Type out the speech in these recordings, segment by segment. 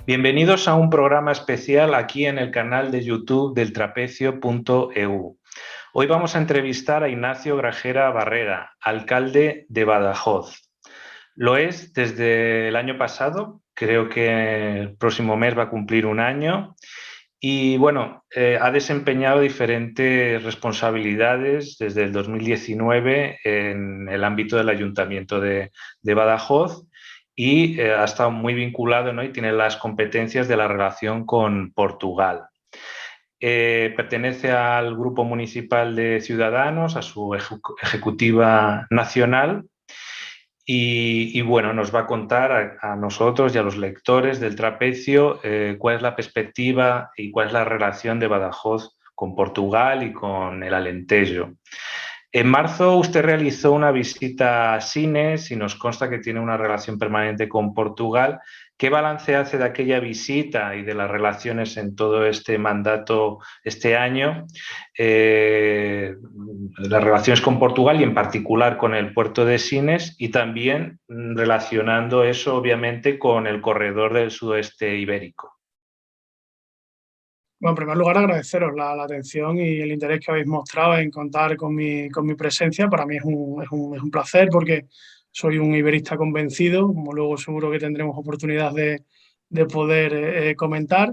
Bienvenidos a un programa especial aquí en el canal de YouTube del trapecio.eu. Hoy vamos a entrevistar a Ignacio Grajera Barrera, alcalde de Badajoz. Lo es desde el año pasado, creo que el próximo mes va a cumplir un año. Y bueno, ha desempeñado diferentes responsabilidades desde el 2019 en el ámbito del Ayuntamiento de Badajoz y ha estado muy vinculado, ¿no? Y tiene las competencias de la relación con Portugal. Pertenece al Grupo Municipal de Ciudadanos, a su ejecutiva nacional. Y bueno, nos va a contar a nosotros y a los lectores del Trapecio cuál es la perspectiva y cuál es la relación de Badajoz con Portugal y con el Alentejo. En marzo usted realizó una visita a Sines y nos consta que tiene una relación permanente con Portugal. ¿Qué balance hace de aquella visita y de las relaciones en todo este mandato este año? Las relaciones con Portugal y en particular con el puerto de Sines y también relacionando eso obviamente con el corredor del sudeste ibérico. Bueno, en primer lugar, agradeceros la atención y el interés que habéis mostrado en contar con mi presencia. Para mí es un placer porque soy un iberista convencido, como luego seguro que tendremos oportunidad de poder comentar.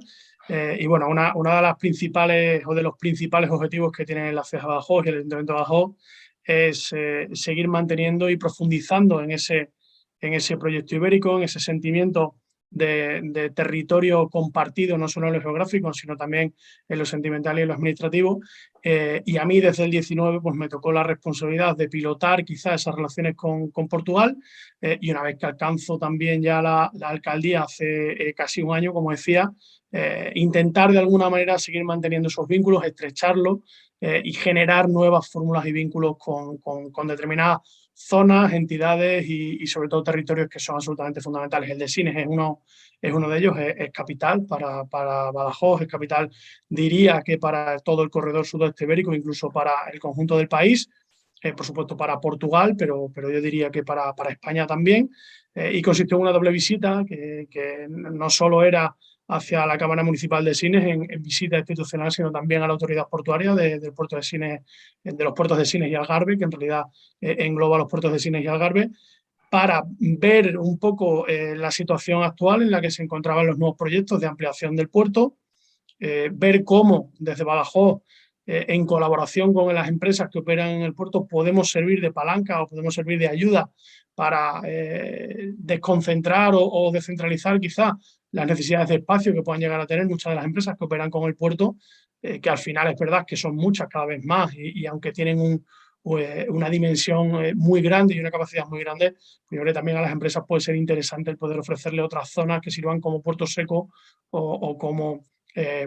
Y bueno, una de las principales o de los principales objetivos que tiene la ciudad de Badajoz y el Ayuntamiento de Badajoz es seguir manteniendo y profundizando en ese proyecto ibérico, en ese sentimiento de territorio compartido, no solo en lo geográfico, sino también en lo sentimental y en lo administrativo. Y a mí desde el 19 pues, me tocó la responsabilidad de pilotar quizás esas relaciones con Portugal, y una vez que alcanzo también ya la alcaldía hace casi un año, como decía, intentar de alguna manera seguir manteniendo esos vínculos, estrecharlos y generar nuevas fórmulas y vínculos con determinadas zonas, entidades y sobre todo territorios que son absolutamente fundamentales. El de Sines es uno de ellos, es capital para Badajoz, es capital, diría que para todo el corredor sudoeste ibérico, incluso para el conjunto del país, por supuesto para Portugal, pero yo diría que para España también. Y consistió en una doble visita que no solo era hacia la Cámara Municipal de Sines en visita institucional, sino también a la autoridad portuaria del puerto de Sines, de los puertos de Sines y Algarve, que en realidad engloba los puertos de Sines y Algarve, para ver un poco la situación actual en la que se encontraban los nuevos proyectos de ampliación del puerto, ver cómo desde Badajoz, en colaboración con las empresas que operan en el puerto, podemos servir de palanca o podemos servir de ayuda para desconcentrar o descentralizar quizás las necesidades de espacio que puedan llegar a tener muchas de las empresas que operan con el puerto, que al final es verdad que son muchas cada vez más y aunque tienen una dimensión muy grande y una capacidad muy grande, yo creo que también a las empresas puede ser interesante el poder ofrecerle otras zonas que sirvan como puerto seco o como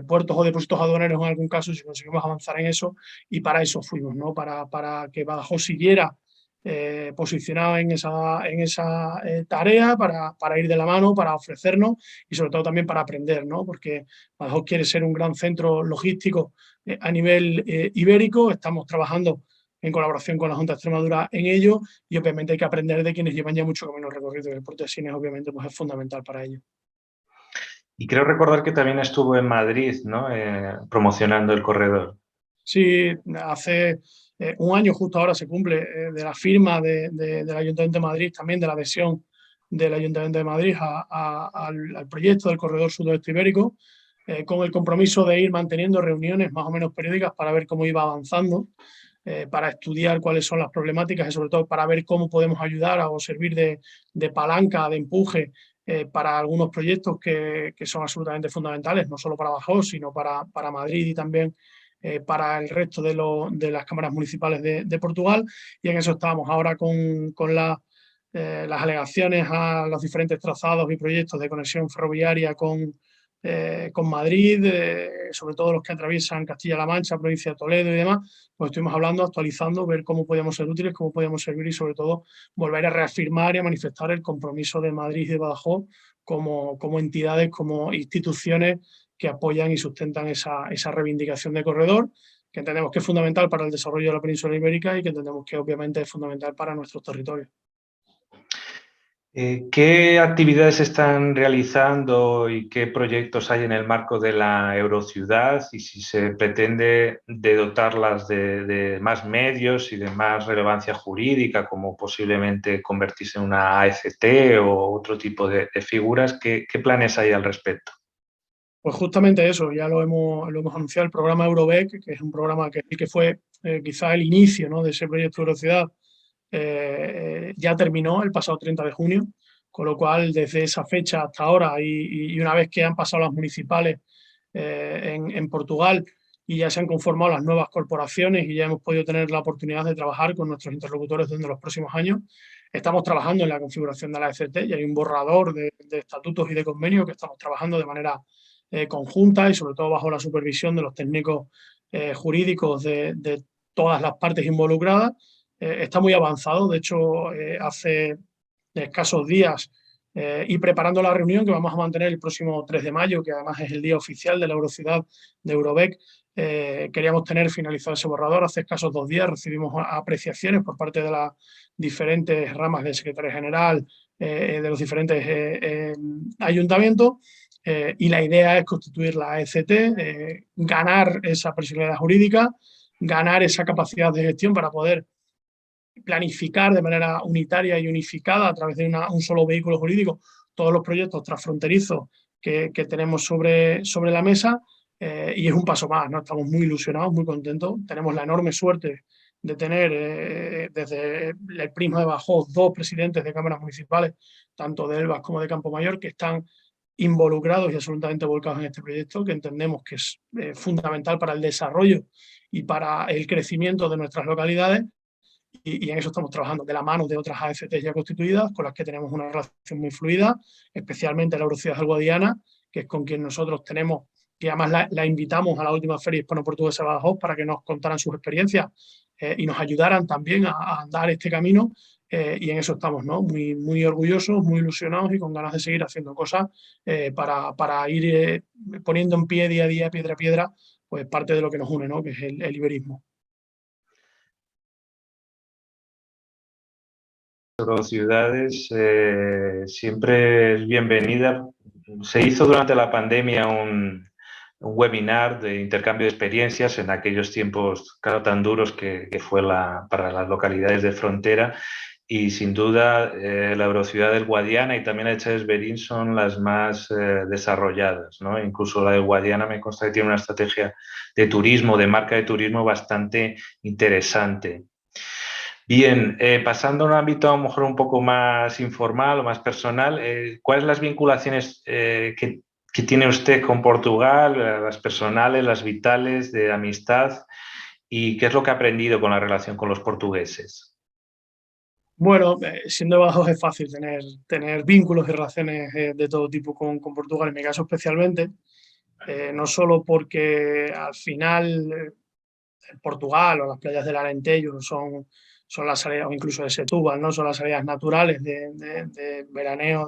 puertos o depósitos aduaneros en algún caso, si conseguimos avanzar en eso, y para eso fuimos, ¿no? Para que Badajoz siguiera posicionado en esa tarea, para ir de la mano, para ofrecernos y sobre todo también para aprender, ¿no? Porque Badajoz quiere ser un gran centro logístico a nivel ibérico, estamos trabajando en colaboración con la Junta de Extremadura en ello y obviamente hay que aprender de quienes llevan ya mucho camino recorrido y el puerto de Sines obviamente pues, es fundamental para ello. Y creo recordar que también estuvo en Madrid, ¿no? Promocionando el corredor. Sí, hace un año justo ahora se cumple de la firma del Ayuntamiento de Madrid, también de la adhesión del Ayuntamiento de Madrid al proyecto del Corredor Sudoeste Ibérico, con el compromiso de ir manteniendo reuniones más o menos periódicas para ver cómo iba avanzando, para estudiar cuáles son las problemáticas y sobre todo para ver cómo podemos ayudar o servir de palanca, de empuje para algunos proyectos que son absolutamente fundamentales, no solo para Badajoz, sino para Madrid y también para el resto de las cámaras municipales de Portugal. Y en eso estábamos ahora con las alegaciones a los diferentes trazados y proyectos de conexión ferroviaria con Madrid, sobre todo los que atraviesan Castilla-La Mancha, provincia de Toledo y demás, pues estuvimos hablando, actualizando, ver cómo podíamos ser útiles, cómo podíamos servir y sobre todo volver a reafirmar y a manifestar el compromiso de Madrid y de Badajoz como entidades, como instituciones que apoyan y sustentan esa reivindicación de corredor, que entendemos que es fundamental para el desarrollo de la península ibérica y que entendemos que obviamente es fundamental para nuestros territorios. ¿Qué actividades se están realizando y qué proyectos hay en el marco de la Eurociudad? Y si se pretende de dotarlas de más medios y de más relevancia jurídica, como posiblemente convertirse en una AECT o otro tipo de figuras, ¿qué planes hay al respecto? Pues justamente eso, ya lo hemos anunciado, el programa Eurobec, que es un programa que fue quizá el inicio, ¿no?, de ese proyecto Eurociudad, ya terminó el pasado 30 de junio, con lo cual desde esa fecha hasta ahora y una vez que han pasado las municipales en Portugal y ya se han conformado las nuevas corporaciones y ya hemos podido tener la oportunidad de trabajar con nuestros interlocutores durante los próximos años, estamos trabajando en la configuración de la ECT y hay un borrador de estatutos y de convenios que estamos trabajando de manera conjunta y sobre todo bajo la supervisión de los técnicos jurídicos de todas las partes involucradas. Está muy avanzado, de hecho hace escasos días y preparando la reunión que vamos a mantener el próximo 3 de mayo, que además es el día oficial de la Eurociudad de Eurobec. Queríamos tener finalizado ese borrador. Hace escasos 2 días recibimos apreciaciones por parte de las diferentes ramas del secretario general, de los diferentes ayuntamientos, y la idea es constituir la ECT, ganar esa personalidad jurídica, ganar esa capacidad de gestión para poder planificar de manera unitaria y unificada a través de un solo vehículo jurídico todos los proyectos transfronterizos que tenemos sobre la mesa, y es un paso más, ¿no? Estamos muy ilusionados, muy contentos. Tenemos la enorme suerte de tener desde el Prisma de Badajoz 2 presidentes de cámaras municipales, tanto de Elvas como de Campomayor, que están involucrados y absolutamente volcados en este proyecto, que entendemos que es fundamental para el desarrollo y para el crecimiento de nuestras localidades. Y en eso estamos trabajando de la mano de otras AFTs ya constituidas, con las que tenemos una relación muy fluida, especialmente la Eurociudad del Guadiana, que es con quien nosotros tenemos, que además la invitamos a la última Feria Hispano-Portuguesa de Badajoz para que nos contaran sus experiencias y nos ayudaran también a andar este camino. Y en eso estamos, ¿no? Muy, muy orgullosos, muy ilusionados y con ganas de seguir haciendo cosas para ir poniendo en pie día a día, piedra a piedra, pues parte de lo que nos une, ¿no?, que es el iberismo. Ciudades siempre es bienvenida. Se hizo durante la pandemia un webinar de intercambio de experiencias en aquellos tiempos, claro, tan duros que fue para las localidades de frontera, y sin duda la Eurociudad del Guadiana y también la de Chaves Berín son las más desarrolladas, ¿no? Incluso la del Guadiana me consta que tiene una estrategia de turismo, de marca de turismo bastante interesante. Bien, pasando a un ámbito a lo mejor un poco más informal o más personal, ¿cuáles son las vinculaciones que tiene usted con Portugal, las personales, las vitales, de amistad, y qué es lo que ha aprendido con la relación con los portugueses? Bueno, siendo de Badajoz es fácil tener vínculos y relaciones de todo tipo con Portugal, en mi caso especialmente, no solo porque al final Portugal o las playas del Alentejo son las salidas, o incluso de Setúbal, ¿no?, son las salidas naturales de veraneo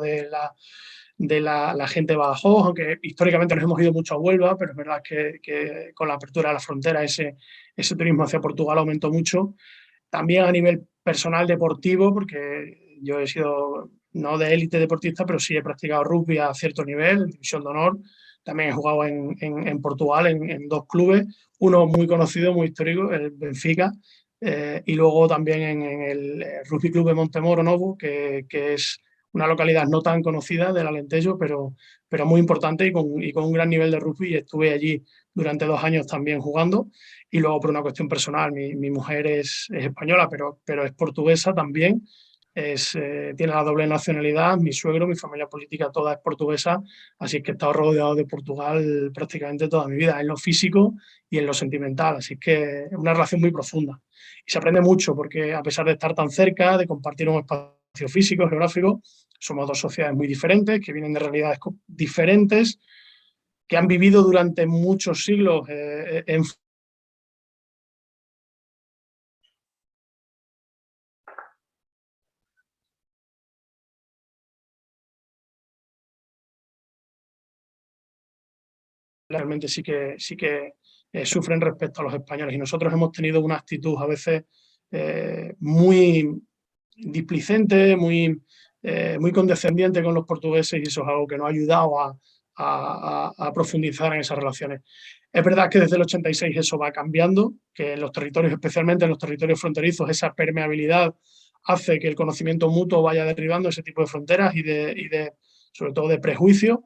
la gente de Badajoz, aunque históricamente nos hemos ido mucho a Huelva, pero es verdad que con la apertura de la frontera ese turismo hacia Portugal aumentó mucho. También a nivel personal deportivo, porque yo he sido no de élite deportista, pero sí he practicado rugby a cierto nivel, en división de honor. También he jugado en Portugal en 2 clubes, uno muy conocido, muy histórico, el Benfica, y luego también en el Rugby Club de Montemoro Novo, que es una localidad no tan conocida del Alentejo, pero muy importante y con un gran nivel de rugby, y estuve allí durante 2 años también jugando. Y luego por una cuestión personal, mi mujer es española, pero es portuguesa también, tiene la doble nacionalidad, mi suegro, mi familia política toda es portuguesa, así que he estado rodeado de Portugal prácticamente toda mi vida, en lo físico y en lo sentimental, así que es una relación muy profunda. Y se aprende mucho porque a pesar de estar tan cerca, de compartir un espacio físico, geográfico, somos 2 sociedades muy diferentes, que vienen de realidades diferentes, que han vivido durante muchos siglos en realmente sí que sufren respecto a los españoles. Y nosotros hemos tenido una actitud a veces muy displicente, muy muy condescendiente con los portugueses, y eso es algo que nos ha ayudado a profundizar en esas relaciones. Es verdad que desde el 86 eso va cambiando, que en los territorios, especialmente en los territorios fronterizos, esa permeabilidad hace que el conocimiento mutuo vaya derribando ese tipo de fronteras sobre todo de prejuicios,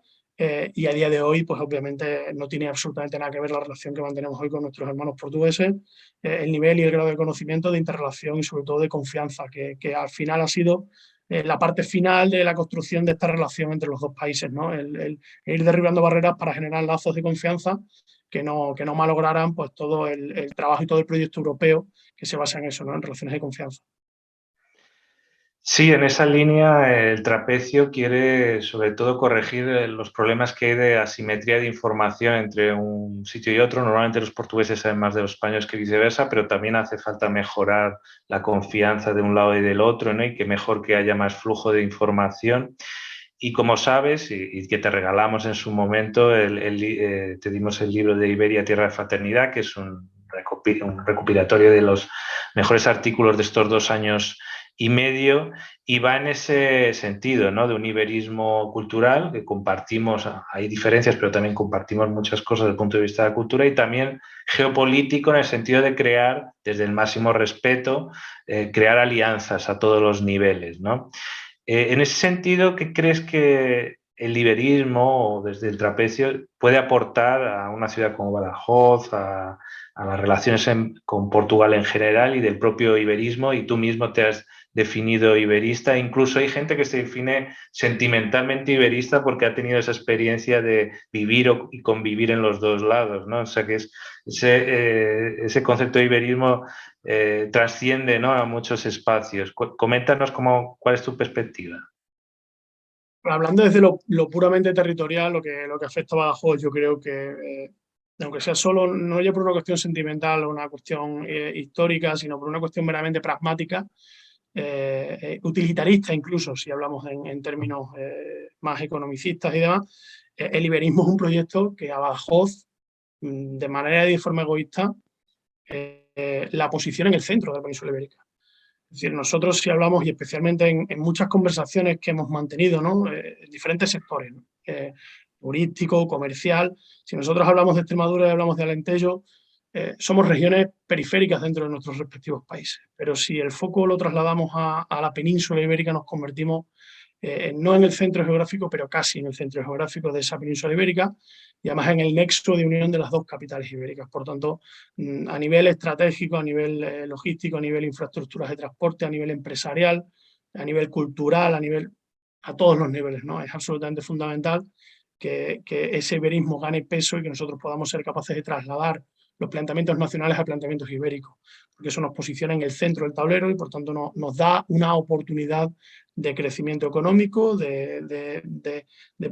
y a día de hoy, pues obviamente no tiene absolutamente nada que ver la relación que mantenemos hoy con nuestros hermanos portugueses, el nivel y el grado de conocimiento, de interrelación y sobre todo de confianza, que al final ha sido la parte final de la construcción de esta relación entre los dos países, ¿no? El ir derribando barreras para generar lazos de confianza que no malograran pues todo el trabajo y todo el proyecto europeo que se basa en eso, ¿no? En relaciones de confianza. Sí, en esa línea el trapecio quiere sobre todo corregir los problemas que hay de asimetría de información entre un sitio y otro. Normalmente los portugueses saben más de los españoles que viceversa, pero también hace falta mejorar la confianza de un lado y del otro, ¿no? Y que mejor que haya más flujo de información. Y como sabes, y que te regalamos en su momento, te dimos el libro de Iberia, Tierra de Fraternidad, que es un recopilatorio de los mejores artículos de estos 2 años y medio, y va en ese sentido, ¿no? De un iberismo cultural que compartimos, hay diferencias, pero también compartimos muchas cosas desde el punto de vista de la cultura, y también geopolítico en el sentido de crear, desde el máximo respeto, crear alianzas a todos los niveles, ¿no? En ese sentido, ¿qué crees que el iberismo o desde el trapecio puede aportar a una ciudad como Badajoz, a las relaciones con Portugal en general y del propio iberismo? Y tú mismo te has definido iberista. Incluso hay gente que se define sentimentalmente iberista porque ha tenido esa experiencia de vivir y convivir en los dos lados, ¿no? O sea que ese concepto de iberismo trasciende, ¿no? A muchos espacios. Coméntanos cuál es tu perspectiva. Hablando desde lo puramente territorial, lo que afecta a Badajoz, yo creo que, aunque sea solo, no ya por una cuestión sentimental o una cuestión histórica, sino por una cuestión meramente pragmática, utilitarista incluso, si hablamos en términos más economicistas y demás, el iberismo es un proyecto que a Badajoz, de manera y de forma egoísta, la posiciona en el centro de la península ibérica. Es decir, nosotros si hablamos, y especialmente en muchas conversaciones que hemos mantenido, ¿no? En diferentes sectores, ¿no? Turístico, comercial, si nosotros hablamos de Extremadura y hablamos de Alentejo, somos regiones periféricas dentro de nuestros respectivos países. Pero si el foco lo trasladamos a la península ibérica, nos convertimos no en el centro geográfico, pero casi en el centro geográfico de esa península ibérica, y además en el nexo de unión de las dos capitales ibéricas. Por tanto, a nivel estratégico, a nivel logístico, a nivel infraestructuras de transporte, a nivel empresarial, a nivel cultural, a todos los niveles, ¿no? Es absolutamente fundamental que ese iberismo gane peso y que nosotros podamos ser capaces de trasladar los planteamientos nacionales a planteamientos ibéricos, porque eso nos posiciona en el centro del tablero y por tanto nos da una oportunidad de crecimiento económico, de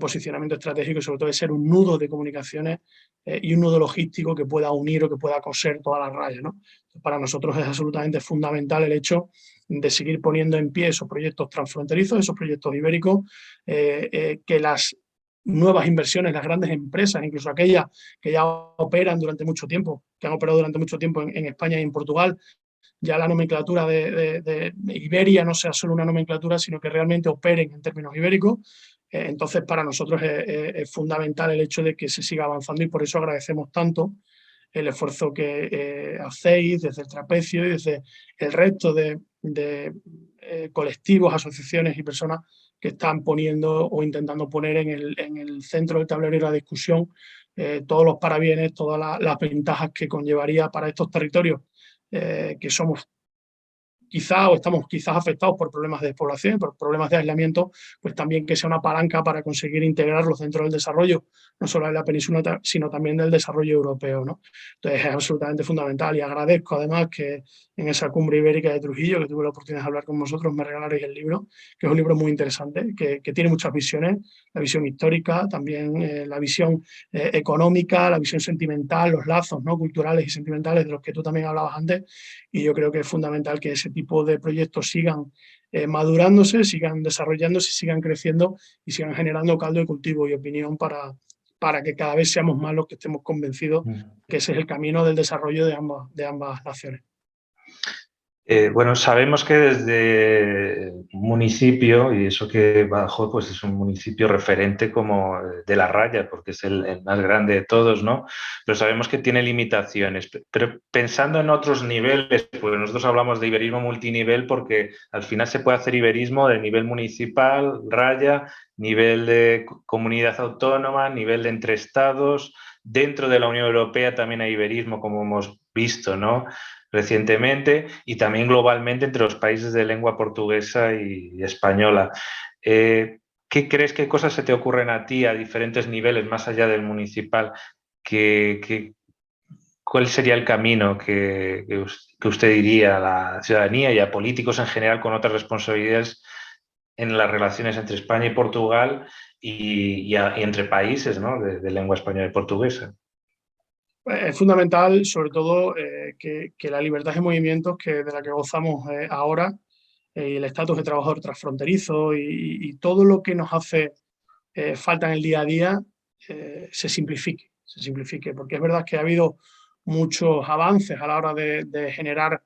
posicionamiento estratégico y sobre todo de ser un nudo de comunicaciones y un nudo logístico que pueda unir o que pueda coser todas las rayas, ¿no? Para nosotros es absolutamente fundamental el hecho de seguir poniendo en pie esos proyectos transfronterizos, esos proyectos ibéricos, que las nuevas inversiones, las grandes empresas, incluso aquellas que ya operan durante mucho tiempo, que han operado durante mucho tiempo en España y en Portugal, ya la nomenclatura de Iberia no sea solo una nomenclatura, sino que realmente operen en términos ibéricos. Entonces, para nosotros es fundamental el hecho de que se siga avanzando y por eso agradecemos tanto el esfuerzo que hacéis desde el trapecio y desde el resto de colectivos, asociaciones y personas que están poniendo o intentando poner en el centro del tablero de la discusión todos los parabienes, todas las ventajas que conllevaría para estos territorios que somos quizá o estamos quizás afectados por problemas de despoblación, por problemas de aislamiento, pues también que sea una palanca para conseguir integrarlos dentro del desarrollo, no solo de la península, sino también del desarrollo europeo, ¿no? Entonces es absolutamente fundamental y agradezco además que en esa cumbre ibérica de Trujillo, que tuve la oportunidad de hablar con vosotros, me regalaréis el libro, que es un libro muy interesante, que tiene muchas visiones, la visión histórica, también la visión económica, la visión sentimental, los lazos, ¿no? Culturales y sentimentales de los que tú también hablabas antes, y yo creo que es fundamental que ese tipo de proyectos sigan madurándose, sigan desarrollándose, sigan creciendo y sigan generando caldo de cultivo y opinión para que cada vez seamos más los que estemos convencidos que ese es el camino del desarrollo de ambas naciones. Bueno, sabemos que desde un municipio, y eso que Badajoz pues es un municipio referente como de La Raya, porque es el más grande de todos, ¿no? Pero sabemos que tiene limitaciones. Pero pensando en otros niveles, pues nosotros hablamos de iberismo multinivel porque al final se puede hacer iberismo de nivel municipal, raya, nivel de comunidad autónoma, nivel de entre estados. Dentro de la Unión Europea también hay iberismo, como hemos visto, ¿no? Recientemente y también globalmente entre los países de lengua portuguesa y española. ¿Qué crees, qué cosas se te ocurren a ti a diferentes niveles, más allá del municipal? ¿Cuál sería el camino que usted diría a la ciudadanía y a políticos en general con otras responsabilidades en las relaciones entre España y Portugal y entre países, ¿no? de lengua española y portuguesa? Es fundamental, sobre todo, que la libertad de movimientos de la que gozamos ahora, y el estatus de trabajador transfronterizo y todo lo que nos hace falta en el día a día, se simplifique, porque es verdad que ha habido muchos avances a la hora de generar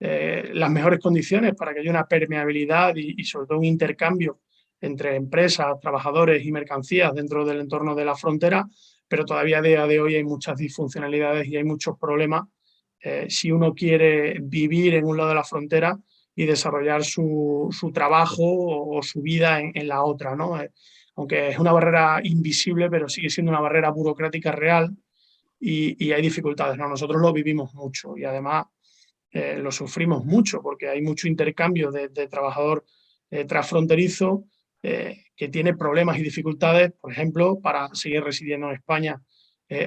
las mejores condiciones para que haya una permeabilidad y sobre todo un intercambio entre empresas, trabajadores y mercancías dentro del entorno de la frontera, pero todavía a día de hoy hay muchas disfuncionalidades y hay muchos problemas si uno quiere vivir en un lado de la frontera y desarrollar su trabajo o su vida en la otra, ¿no? Aunque es una barrera invisible, pero sigue siendo una barrera burocrática real y hay dificultades, ¿no? Nosotros lo vivimos mucho y además lo sufrimos mucho porque hay mucho intercambio de trabajador transfronterizo que tiene problemas y dificultades, por ejemplo, para seguir residiendo en España,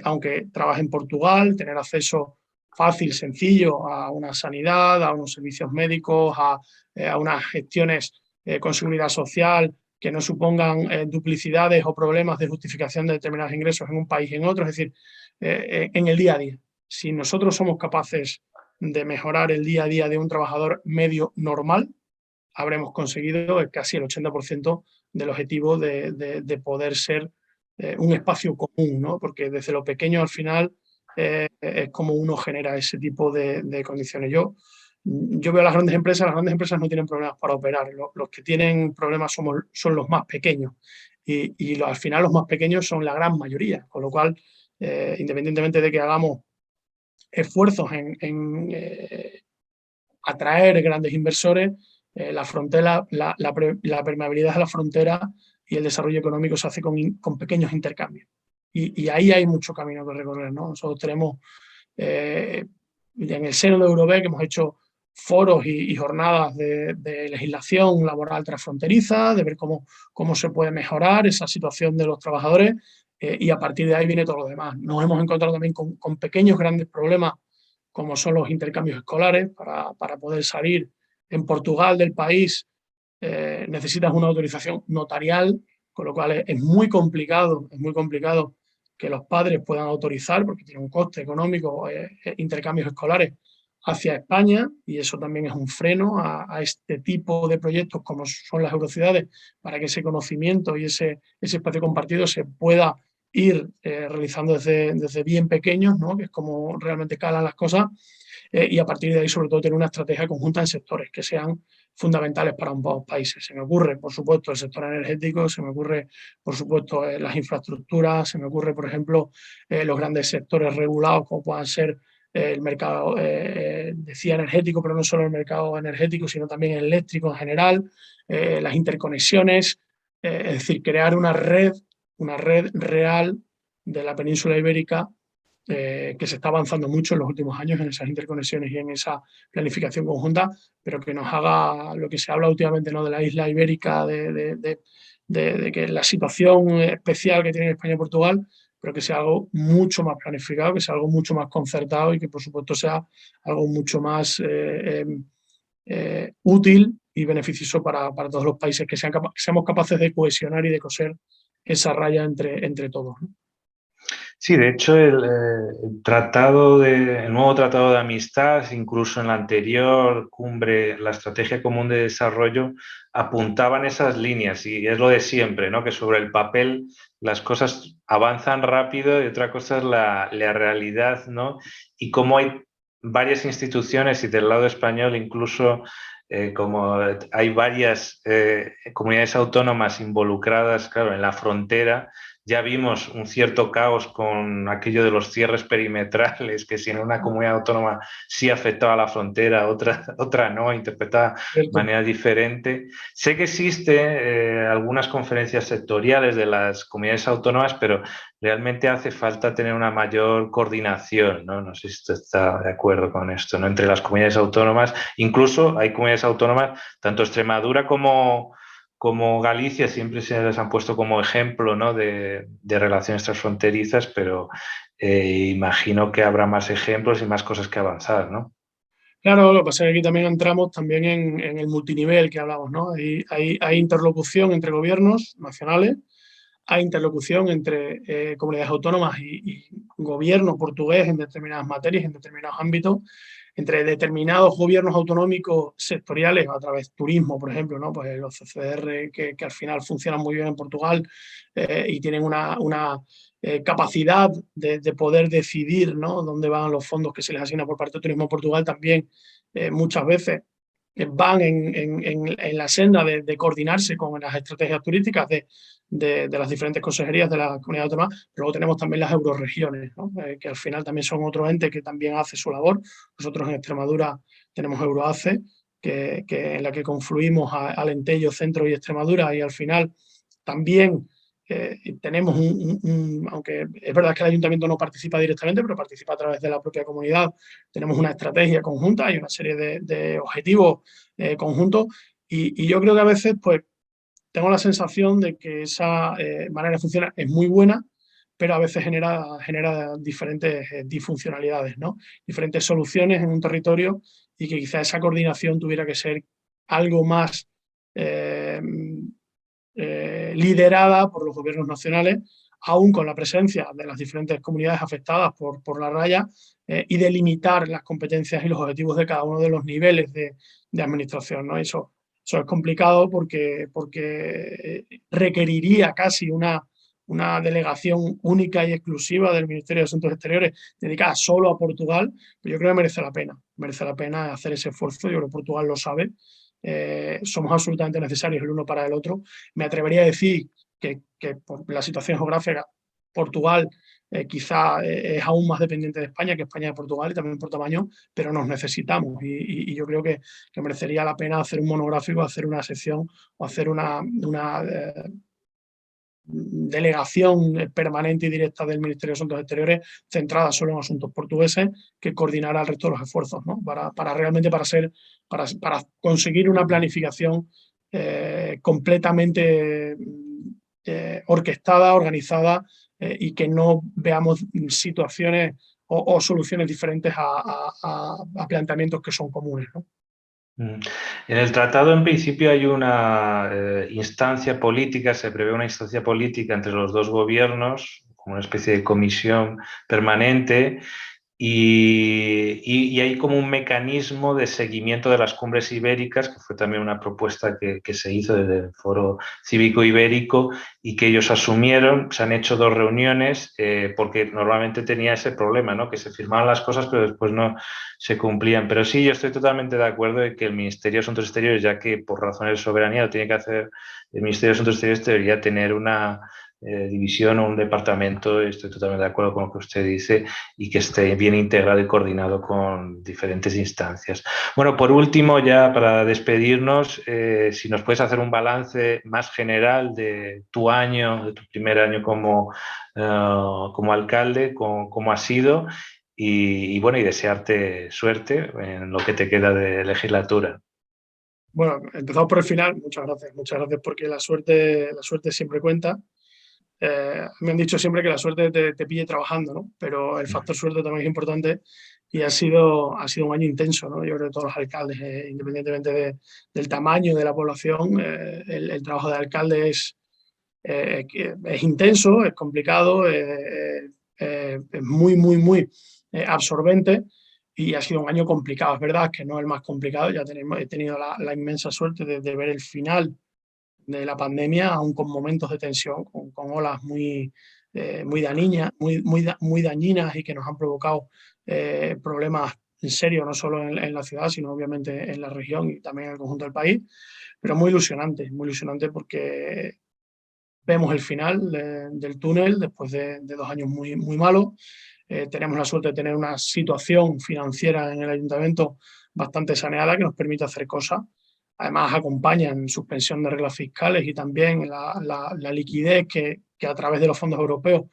aunque trabaje en Portugal, tener acceso fácil, sencillo a una sanidad, a unos servicios médicos, a unas gestiones con seguridad social que no supongan duplicidades o problemas de justificación de determinados ingresos en un país y en otro, es decir, en el día a día. Si nosotros somos capaces de mejorar el día a día de un trabajador medio normal, habremos conseguido casi el 80% del objetivo de poder ser un espacio común, ¿no? Porque desde lo pequeño al final es como uno genera ese tipo de condiciones. Yo veo las grandes empresas no tienen problemas para operar, los que tienen problemas son los más pequeños y al final los más pequeños son la gran mayoría, con lo cual, independientemente de que hagamos esfuerzos en atraer grandes inversores, la frontera, la permeabilidad de la frontera y el desarrollo económico se hace con pequeños intercambios. Y ahí hay mucho camino que recorrer, ¿no? Nosotros tenemos en el seno de Eurobec hemos hecho foros y jornadas de legislación laboral transfronteriza, de ver cómo se puede mejorar esa situación de los trabajadores y a partir de ahí viene todo lo demás. Nos hemos encontrado también con pequeños, grandes problemas como son los intercambios escolares para poder salir en Portugal del país. Necesitas una autorización notarial, con lo cual es muy complicado que los padres puedan autorizar, porque tiene un coste económico, intercambios escolares hacia España, y eso también es un freno a este tipo de proyectos como son las Eurociudades, para que ese conocimiento y ese espacio compartido se pueda ir realizando desde bien pequeños, ¿no? Que es como realmente calan las cosas, y a partir de ahí, sobre todo, tener una estrategia conjunta en sectores que sean fundamentales para ambos países. Se me ocurre, por supuesto, el sector energético, se me ocurre, por supuesto, las infraestructuras, se me ocurre, por ejemplo, los grandes sectores regulados como puedan ser el mercado, decía energético, pero no solo el mercado energético, sino también el eléctrico en general, las interconexiones, es decir, crear una red real de la península ibérica que se está avanzando mucho en los últimos años en esas interconexiones y en esa planificación conjunta, pero que nos haga lo que se habla últimamente, ¿no? De la isla ibérica, de que la situación especial que tiene España y Portugal, pero que sea algo mucho más planificado, que sea algo mucho más concertado y que por supuesto sea algo mucho más útil y beneficioso para todos los países, que seamos capaces de cohesionar y de coser esa raya entre todos, ¿no? Sí, de hecho, el nuevo tratado de amistad, incluso en la anterior cumbre, la Estrategia Común de Desarrollo, apuntaban esas líneas y es lo de siempre, ¿no? Que sobre el papel las cosas avanzan rápido y otra cosa es la realidad, ¿no? Y cómo hay varias instituciones y del lado español incluso, como hay varias comunidades autónomas involucradas, claro, en la frontera, ya vimos un cierto caos con aquello de los cierres perimetrales, que si en una comunidad autónoma sí afectaba a la frontera, otra no, interpretada de ¿cierto? manera diferente. Sé que existe algunas conferencias sectoriales de las comunidades autónomas, pero realmente hace falta tener una mayor coordinación, ¿no? No sé si usted está de acuerdo con esto, ¿no? Entre las comunidades autónomas. Incluso hay comunidades autónomas, tanto Extremadura como Galicia, siempre se les han puesto como ejemplo, ¿no? de relaciones transfronterizas, pero imagino que habrá más ejemplos y más cosas que avanzar, ¿no? Claro, lo que pasa es que aquí también entramos también en el multinivel que hablamos, ¿no? Hay interlocución entre gobiernos nacionales, hay interlocución entre comunidades autónomas y gobierno portugués en determinadas materias, en determinados ámbitos, entre determinados gobiernos autonómicos sectoriales, a través de turismo, por ejemplo, ¿no? Pues los CCR que al final funcionan muy bien en Portugal y tienen una capacidad de poder decidir, ¿no? Dónde van los fondos que se les asigna por parte de Turismo Portugal también muchas veces van en la senda de coordinarse con las estrategias turísticas de las diferentes consejerías de la comunidad autónoma. Luego tenemos también las euroregiones, ¿no? Que al final también son otro ente que también hace su labor. Nosotros en Extremadura tenemos Euroace, en la que confluimos a Alentejo, Centro y Extremadura, y al final también tenemos aunque es verdad que el ayuntamiento no participa directamente, pero participa a través de la propia comunidad, tenemos una estrategia conjunta y una serie de objetivos conjuntos, y yo creo que a veces pues tengo la sensación de que esa manera de funcionar es muy buena, pero a veces genera diferentes disfuncionalidades, ¿no? Diferentes soluciones en un territorio, y que quizá esa coordinación tuviera que ser algo más eh, liderada por los gobiernos nacionales, aún con la presencia de las diferentes comunidades afectadas por la raya, y delimitar las competencias y los objetivos de cada uno de los niveles de administración, ¿no? Eso es complicado porque requeriría casi una delegación única y exclusiva del Ministerio de Asuntos Exteriores dedicada solo a Portugal, pero yo creo que merece la pena hacer ese esfuerzo. Yo creo que Portugal lo sabe, somos absolutamente necesarios el uno para el otro. Me atrevería a decir que por la situación geográfica, Portugal quizá es aún más dependiente de España que España de Portugal, y también por tamaño, pero nos necesitamos, y yo creo que merecería la pena hacer un monográfico, hacer una sección o hacer una delegación permanente y directa del Ministerio de Asuntos Exteriores centrada solo en asuntos portugueses, que coordinará el resto de los esfuerzos, ¿no? Para realmente para conseguir una planificación completamente orquestada, organizada, y que no veamos situaciones o soluciones diferentes a planteamientos que son comunes, ¿no? Mm. En el tratado, en principio, hay una instancia política, se prevé una instancia política entre los dos gobiernos, como una especie de comisión permanente, y hay como un mecanismo de seguimiento de las cumbres ibéricas, que fue también una propuesta que se hizo desde el Foro Cívico Ibérico y que ellos asumieron. Se han hecho 2 reuniones porque normalmente tenía ese problema, ¿no? Que se firmaban las cosas pero después no se cumplían. Pero sí, yo estoy totalmente de acuerdo de que el Ministerio de Asuntos Exteriores, ya que por razones de soberanía lo tiene que hacer el Ministerio de Asuntos Exteriores, debería tener una división o un departamento, estoy totalmente de acuerdo con lo que usted dice, y que esté bien integrado y coordinado con diferentes instancias. Bueno, por último, ya para despedirnos, si nos puedes hacer un balance más general de tu año, de tu primer año como alcalde, cómo ha sido, y bueno, y desearte suerte en lo que te queda de legislatura. Bueno, empezamos por el final. Muchas gracias porque la suerte siempre cuenta. Me han dicho siempre que la suerte te pille trabajando, ¿no? Pero el factor suerte también es importante, y ha sido un año intenso, ¿no? Yo creo que todos los alcaldes, independientemente del tamaño de la población, el trabajo de alcalde es intenso, es complicado, es muy absorbente, y ha sido un año complicado. Es verdad que no es el más complicado, he tenido la inmensa suerte de ver el final de la pandemia, aún con momentos de tensión, con olas muy dañinas y que nos han provocado problemas en serio, no solo en la ciudad, sino obviamente en la región y también en el conjunto del país, pero muy ilusionante porque vemos el final del túnel después de 2 años muy, muy malos. Tenemos la suerte de tener una situación financiera en el ayuntamiento bastante saneada que nos permite hacer cosas. Además, acompañan suspensión de reglas fiscales y también la liquidez que a través de los fondos europeos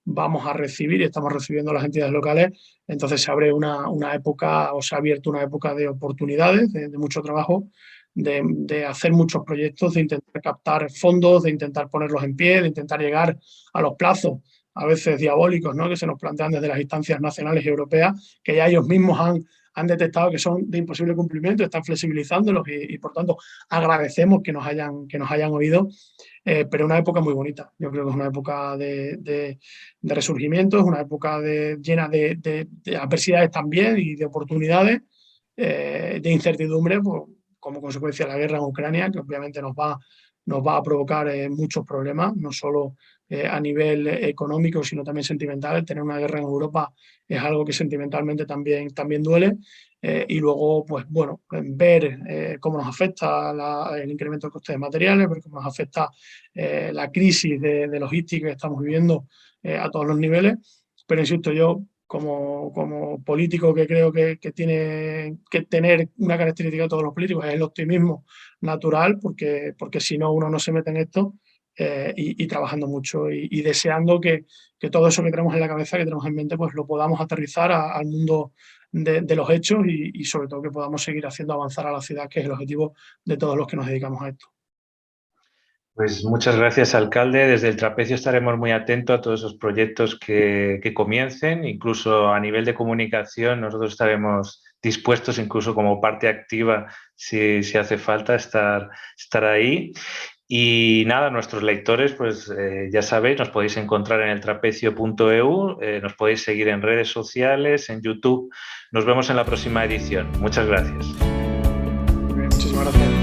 vamos a recibir y estamos recibiendo las entidades locales. Entonces se abre una época, o se ha abierto una época de oportunidades, de mucho trabajo, de hacer muchos proyectos, de intentar captar fondos, de intentar ponerlos en pie, de intentar llegar a los plazos a veces diabólicos, ¿no?, que se nos plantean desde las instancias nacionales y europeas, que ya ellos mismos han detectado que son de imposible cumplimiento, están flexibilizándolos y por tanto agradecemos que nos hayan oído, pero una época muy bonita. Yo creo que es una época de resurgimiento, es una época llena de adversidades también y de oportunidades, de incertidumbre, pues, como consecuencia de la guerra en Ucrania, que obviamente nos va a provocar muchos problemas, no solo a nivel económico, sino también sentimental. Tener una guerra en Europa es algo que sentimentalmente también duele. Y luego, pues bueno, ver cómo nos afecta el incremento de costes de materiales, ver cómo nos afecta la crisis de logística que estamos viviendo a todos los niveles. Pero insisto, yo como político, que creo que tiene que tener una característica de todos los políticos, es el optimismo natural, porque si no, uno no se mete en esto, y trabajando mucho y deseando que todo eso que tenemos en la cabeza, que tenemos en mente, pues lo podamos aterrizar al mundo de los hechos y sobre todo que podamos seguir haciendo avanzar a la ciudad, que es el objetivo de todos los que nos dedicamos a esto. Pues muchas gracias, alcalde. Desde el Trapecio estaremos muy atentos a todos esos proyectos que comiencen. Incluso a nivel de comunicación, nosotros estaremos dispuestos, incluso como parte activa, si hace falta, estar ahí. Y nada, nuestros lectores, pues ya sabéis, nos podéis encontrar en eltrapecio.eu, nos podéis seguir en redes sociales, en YouTube. Nos vemos en la próxima edición. Muchas gracias. Muchísimas gracias.